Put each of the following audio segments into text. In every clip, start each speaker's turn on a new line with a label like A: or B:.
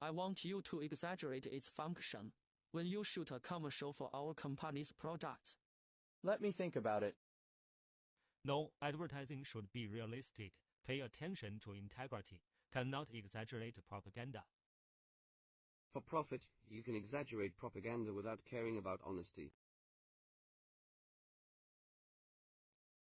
A: I want you to exaggerate its function when you shoot a commercial for our company's products.
B: Let me think about it.
C: No, advertising should be realistic, pay attention to integrity, cannot exaggerate propaganda.
D: For profit, you can exaggerate propaganda without caring about honesty.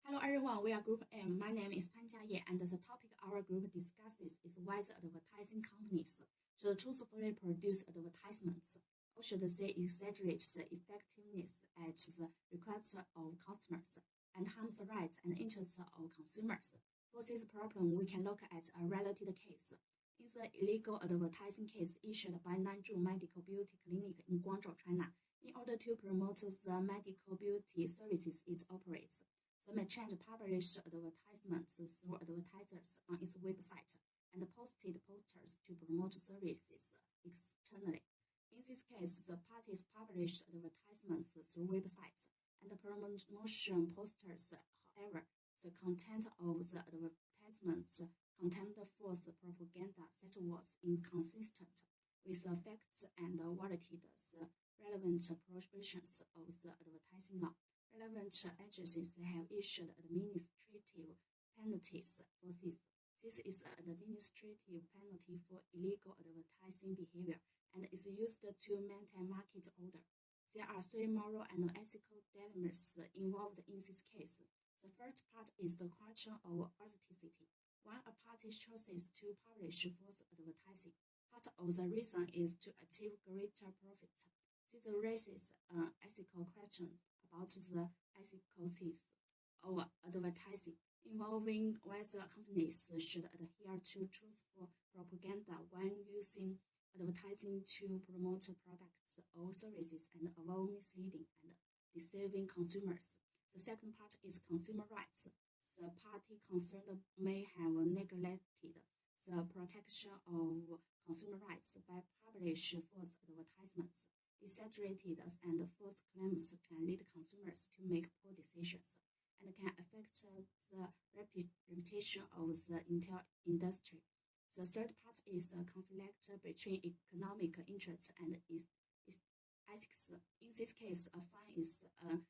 E: Hello everyone, we are Group M. My name is Pan Jiaye, and the topic our group discusses is whether advertising companies should truthfully produce advertisements or should they exaggerate the effectiveness at the request of customers and harm the rights and interests of consumers. For this problem, we can look at a related case. In the illegal advertising case issued by Nanzhou Medical Beauty Clinic in Guangzhou, China, in order to promote the medical beauty services it operates, the merchant published advertisements through advertisers on its website and posted posters to promote services externally. In this case, the parties published advertisements through websites and promotion posters. However, the content of the advertisements contained false propaganda that was inconsistent with the facts and violated the relevant prohibitions of the advertising law. Relevant agencies have issued administrative penalties for this. This is an administrative penalty for illegal advertising behavior and is used to maintain market order. There are three moral and ethical dilemmas involved in this case. The first part is the question of authenticity. When a party chooses to publish false advertising, part of the reason is to achieve greater profit. This raises an ethical question about the ethicality of advertising, involving whether companies should adhere to truthful propaganda when using advertising to promote products or services and avoid misleading and deceiving consumers. The second part is consumer rights. The party concerned may have neglected the protection of consumer rights by publishing false advertisements. Exaggerated and false claims can lead consumers to make poor decisions and can affect the reputation of the entire industry. The third part is the conflict between economic interests and ethics. In this case, a fine is an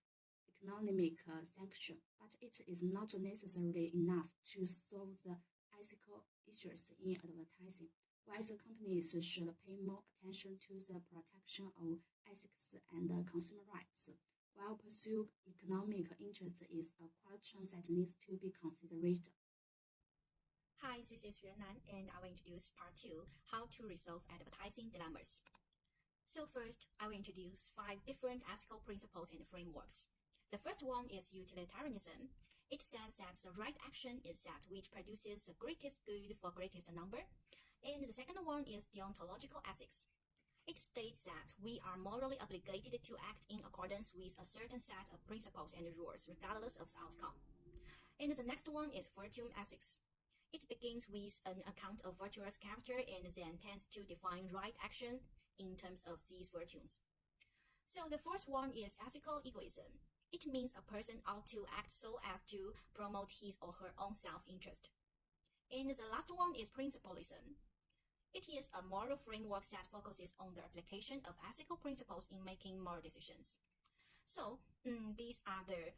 E: economic sanction, but it is not necessarily enough to solve the ethical issues in advertising. Whether companies should pay more attention to the protection of ethics and consumer rights while pursue economic interests is a question that needs to be considered.
F: Hi, this is Rennan, and I will introduce part 2, how to resolve advertising dilemmas. So first, I will introduce 5 different ethical principles and frameworks. The first one is utilitarianism. It says that the right action is that which produces the greatest good for greatest number. And the second one is deontological ethics. It states that we are morally obligated to act in accordance with a certain set of principles and rules, regardless of the outcome. And the next one is virtue ethics. It begins with an account of virtuous character and then tends to define right action in terms of these virtues. So the first one is ethical egoism. It means a person ought to act so as to promote his or her own self-interest. And the last one is principlism. It is a moral framework that focuses on the application of ethical principles in making moral decisions. So these are the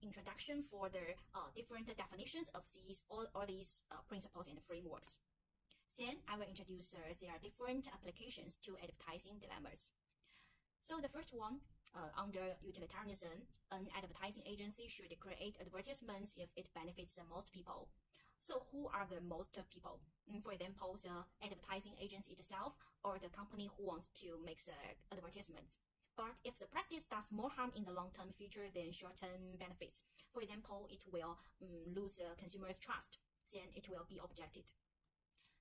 F: introduction for the different definitions of all these principles and frameworks. Then I will introduce their different applications to advertising dilemmas. So the first one, under utilitarianism, an advertising agency should create advertisements if it benefits the most people. So who are the most people? For example, the advertising agency itself or the company who wants to make the advertisements. But if the practice does more harm in the long-term future than short-term benefits, for example, it will lose the consumer's trust, then it will be objected.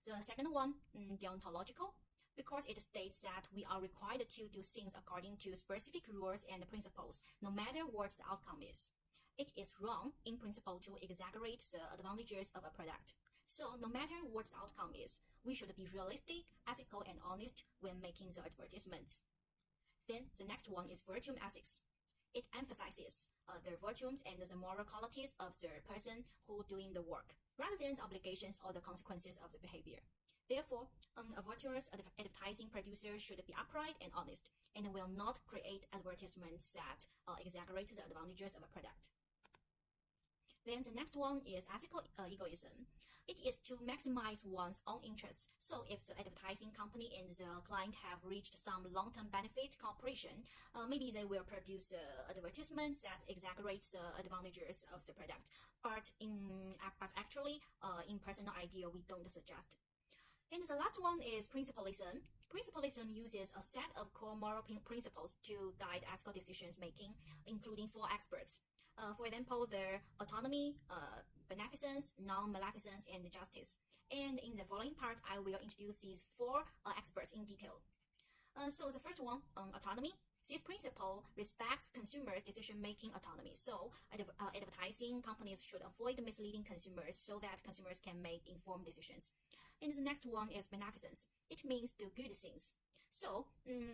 F: The second one, deontological, because it states that we are required to do things according to specific rules and principles, no matter what the outcome is. It is wrong, in principle, to exaggerate the advantages of a product. So no matter what the outcome is, we should be realistic, ethical, and honest when making the advertisements. Then the next one is virtue ethics. It emphasizes the virtues and the moral qualities of the person who doing the work, rather than the obligations or the consequences of the behavior. Therefore, a virtuous advertising producer should be upright and honest, and will not create advertisements that exaggerate the advantages of a product. Then the next one is ethical egoism. It is to maximize one's own interests. So if the advertising company and the client have reached some long-term benefit cooperation, maybe they will produce advertisements that exaggerate the advantages of the product. But actually, in personal idea, we don't suggest. And the last one is principalism. Principalism uses a set of core moral principles to guide ethical decisions making, including 4 experts. For example, their autonomy, beneficence, non-maleficence, and justice. And in the following part, I will introduce these 4 experts in detail. So the first one, autonomy. This principle respects consumers' decision-making autonomy. So advertising companies should avoid misleading consumers so that consumers can make informed decisions. And the next one is beneficence. It means do good things. So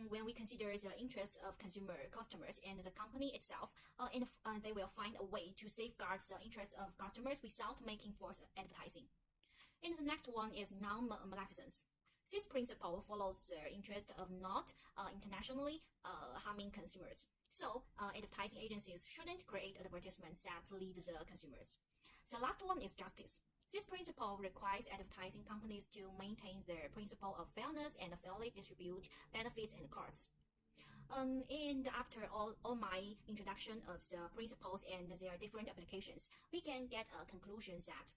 F: when we consider the interests of customers and the company itself, they will find a way to safeguard the interests of customers without making false advertising. And the next one is non-maleficence. This principle follows the interest of not internationally harming consumers. So advertising agencies shouldn't create advertisements that lead the consumers. The last one is justice. This principle requires advertising companies to maintain their principle of fairness and fairly distribute benefits and costs. And after all my introduction of the principles and their different applications, we can get a conclusion that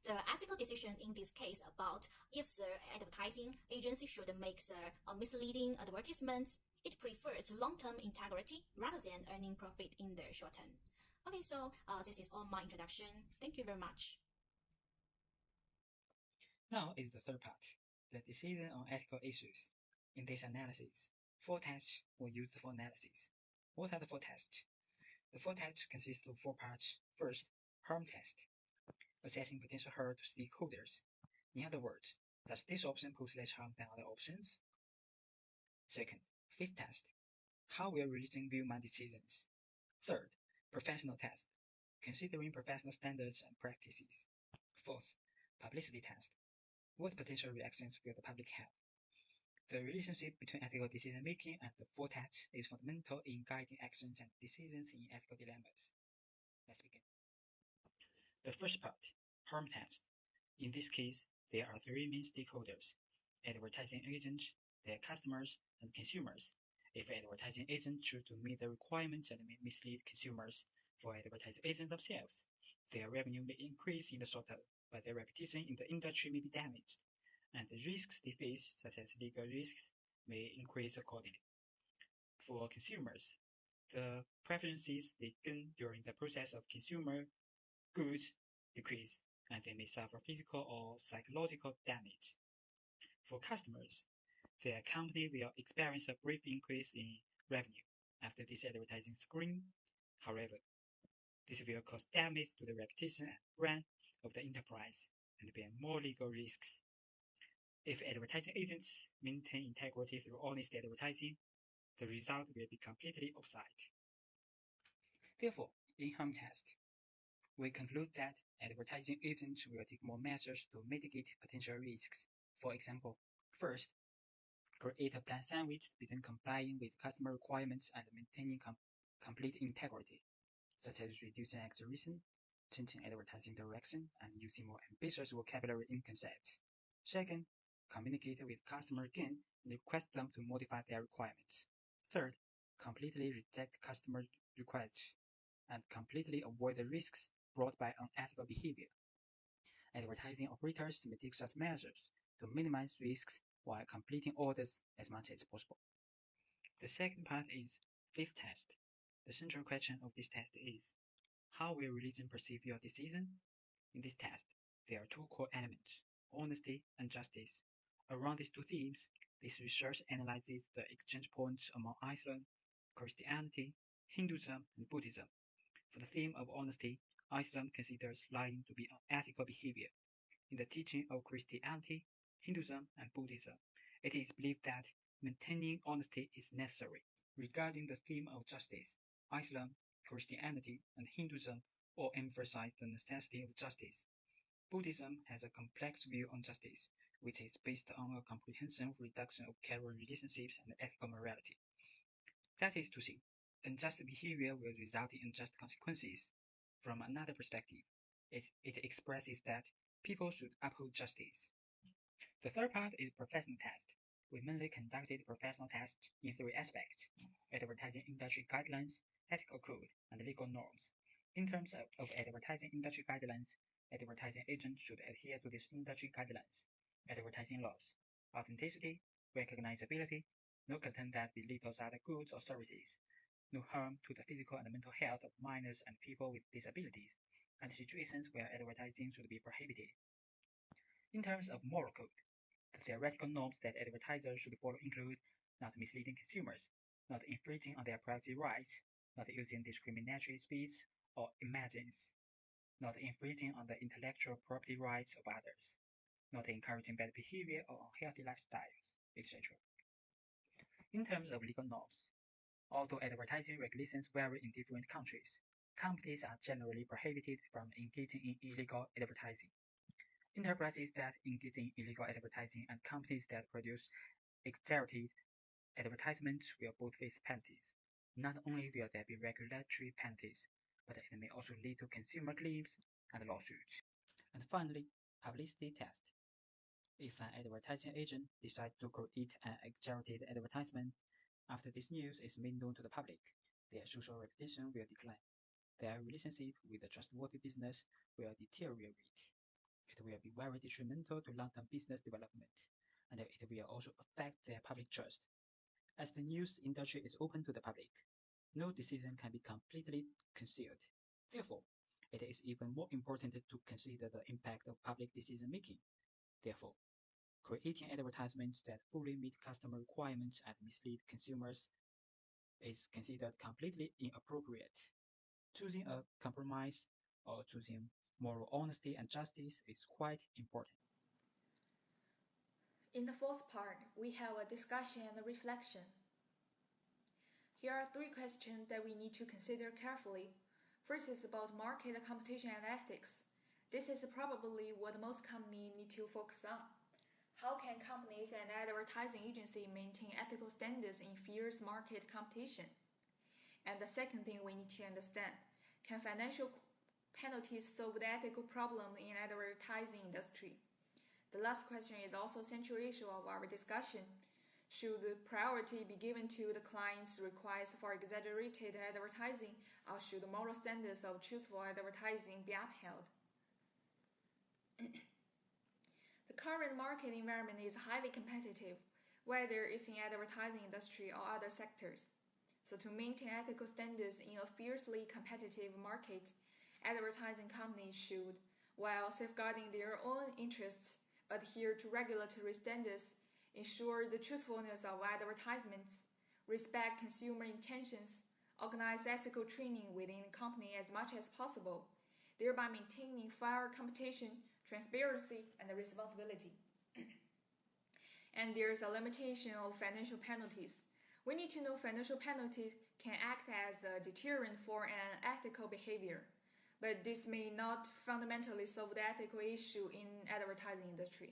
F: the ethical decision in this case about if the advertising agency should make the misleading advertisements, it prefers long-term integrity rather than earning profit in the short term. Okay, so this is all my introduction. Thank you very much.
G: Now is the third part, the decision on ethical issues. In this analysis, 4 tests were used for analysis. What are the 4 tests? The 4 tests consist of 4 parts. First, harm test, assessing potential harm to stakeholders. In other words, does this option pose less harm than other options? Second, fit test, how will religion view my decisions? Third, professional test, considering professional standards and practices. Fourth, publicity test, what potential reactions will the public have? The relationship between ethical decision-making and the 4 tests is fundamental in guiding actions and decisions in ethical dilemmas. Let's begin. The first part, harm test. In this case, there are 3 main stakeholders: advertising agents, their customers, and consumers. If advertising agents choose to meet the requirements and may mislead consumers, for advertising agents themselves, their revenue may increase in the short term, but their reputation in the industry may be damaged, and the risks they face, such as legal risks, may increase accordingly. For consumers, the preferences they gain during the process of consumer goods decrease, and they may suffer physical or psychological damage. For customers, their company will experience a brief increase in revenue after this advertising screen. However, this will cause damage to the reputation and brand of the enterprise and bear more legal risks. If advertising agents maintain integrity through honest advertising, the result will be completely opposite. Therefore, in harm test, we conclude that advertising agents will take more measures to mitigate potential risks. For example, first, create a planned sandwich between complying with customer requirements and maintaining complete integrity, such as reducing exaggeration, changing advertising direction, and using more ambitious vocabulary in concepts. Second, communicate with customers again and request them to modify their requirements. Third, completely reject customer requests and completely avoid the risks brought by unethical behavior. Advertising operators may take such measures to minimize risks while completing orders as much as possible. The second part is fifth test. The central question of this test is, how will religion perceive your decision? In this test, there are 2 core elements, honesty and justice. Around these 2 themes, this research analyzes the exchange points among Islam, Christianity, Hinduism, and Buddhism. For the theme of honesty, Islam considers lying to be unethical behavior. In the teaching of Christianity, Hinduism, and Buddhism, it is believed that maintaining honesty is necessary. Regarding the theme of justice, Islam, Christianity, and Hinduism all emphasize the necessity of justice. Buddhism has a complex view on justice, which is based on a comprehensive reduction of carrier relationships and ethical morality. That is to say, unjust behavior will result in unjust consequences. From another perspective, it expresses that people should uphold justice. The third part is professional test. We mainly conducted professional tests in three aspects: advertising industry guidelines, ethical code, and legal norms. In terms of advertising industry guidelines, advertising agents should adhere to these industry guidelines. Advertising laws: authenticity, recognizability, no content that belittles other goods or services, no harm to the physical and mental health of minors and people with disabilities, and situations where advertising should be prohibited. In terms of moral code, the theoretical norms that advertisers should follow include not misleading consumers, not infringing on their privacy rights, not using discriminatory speech or images, not infringing on the intellectual property rights of others, not encouraging bad behavior or unhealthy lifestyles, etc. In terms of legal norms, although advertising regulations vary in different countries, companies are generally prohibited from engaging in illegal advertising. Enterprises that engage in illegal advertising and companies that produce exaggerated advertisements will both face penalties. Not only will there be regulatory penalties, but it may also lead to consumer claims and lawsuits. And finally, publicity test. If an advertising agent decides to create an exaggerated advertisement, after this news is made known to the public, their social reputation will decline. Their relationship with the trustworthy business will deteriorate. It will be very detrimental to long-term business development, and it will also affect their public trust. As the news industry is open to the public, no decision can be completely concealed. Therefore, it is even more important to consider the impact of public decision-making. Therefore, creating advertisements that fully meet customer requirements and mislead consumers is considered completely inappropriate. Choosing a compromise or choosing moral honesty and justice is quite important.
H: In the fourth part, we have a discussion and a reflection. Here are three questions that we need to consider carefully. First is about market competition and ethics. This is probably what most companies need to focus on. How can companies and advertising agencies maintain ethical standards in fierce market competition? And the second thing we need to understand, can financial penalties solve the ethical problem in advertising industry? The last question is also central issue of our discussion. Should the priority be given to the client's request for exaggerated advertising, or should the moral standards of truthful advertising be upheld? The current market environment is highly competitive, whether it's in advertising industry or other sectors. So to maintain ethical standards in a fiercely competitive market, advertising companies should, while safeguarding their own interests, adhere to regulatory standards, ensure the truthfulness of advertisements, respect consumer intentions, organize ethical training within the company as much as possible, thereby maintaining fair competition, transparency, and responsibility. And there's a limitation of financial penalties. We need to know financial penalties can act as a deterrent for unethical behavior, but this may not fundamentally solve the ethical issue in advertising industry.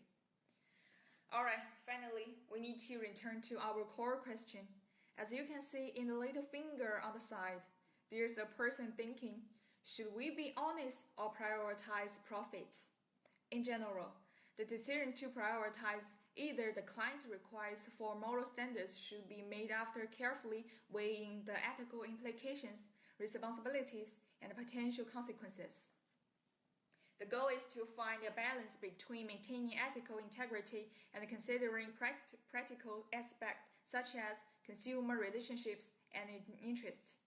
H: Alright, finally, we need to return to our core question. As you can see in the little finger on the side, there's a person thinking, should we be honest or prioritize profits? In general, the decision to prioritize either the client's request for moral standards should be made after carefully weighing the ethical implications, responsibilities, and potential consequences. The goal is to find a balance between maintaining ethical integrity and considering practical aspects such as consumer relationships and interests.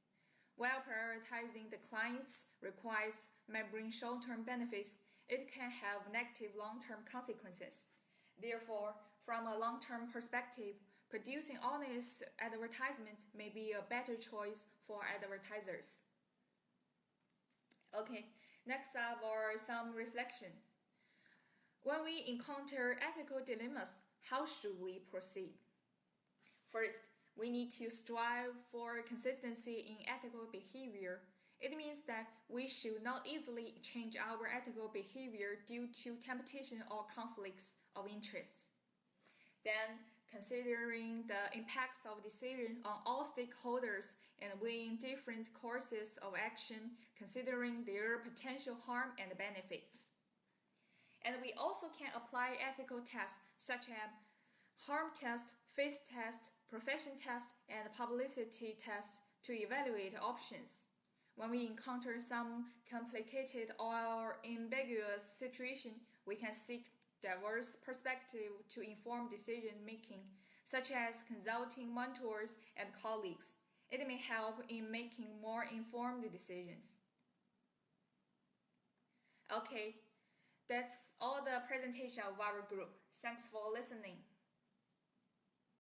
H: While prioritizing the client's requests may bring short-term benefits, it can have negative long-term consequences. Therefore, from a long-term perspective, producing honest advertisements may be a better choice for advertisers. Okay, next up are some reflection. When we encounter ethical dilemmas, how should we proceed? First, we need to strive for consistency in ethical behavior. It means that we should not easily change our ethical behavior due to temptation or conflicts of interest. Then, considering the impacts of decision on all stakeholders and weighing different courses of action, considering their potential harm and benefits. And we also can apply ethical tests such as harm test, face test, profession test, and publicity tests to evaluate options. When we encounter some complicated or ambiguous situation, we can seek diverse perspectives to inform decision making, such as consulting mentors and colleagues. It may help in making more informed decisions. Okay, that's all the presentation of our group. Thanks for listening.